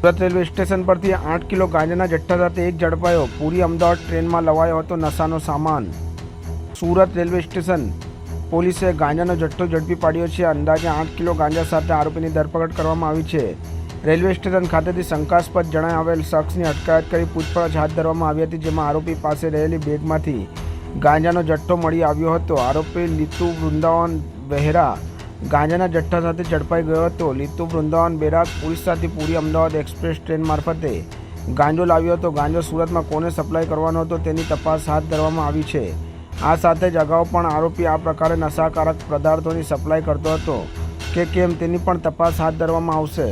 Surat railway station પરથી 8 kilo ગાંજાના જથ્થા સાથે એક ઝડપાયો। પૂરી અમદાવાદ ટ્રેનમાં લવાયો હતો નશાનો સામાન। સુરત રેલવે સ્ટેશન પોલીસે ગાંજાનો જથ્થો ઝડપી પાડ્યો છે। અંદાજે 8 કિલો ગાંજા સાથે આરોપીની ધરપકડ કરવામાં આવી છે। રેલવે સ્ટેશન ખાતેથી શંકાસ્પદ જણાઈ આવેલ શખ્સની અટકાયત કરી પૂછપરછ હાથ ધરવામાં આવી હતી, જેમાં આરોપી પાસે રહેલી બેગમાંથી ગાંજાનો જથ્થો મળી આવ્યો હતો। આરોપી લીતુ વૃંદાવન બહેરા ગાંજાના જથ્થા સાથે ઝડપાઈ ગયો હતો। લીતુ વૃંદાવન બહેરા ઓરિસ્સાથી પૂરી અમદાવાદ એક્સપ્રેસ ટ્રેન મારફતે ગાંજો લાવ્યો હતો। ગાંજો સુરતમાં કોને સપ્લાય કરવાનો હતો તેની તપાસ હાથ ધરવામાં આવી છે। આ સાથે જ અગાઉ પણ આરોપી આ પ્રકારે નશાકારક પદાર્થોની સપ્લાય કરતો હતો કે કેમ તેની પણ તપાસ હાથ ધરવામાં આવશે।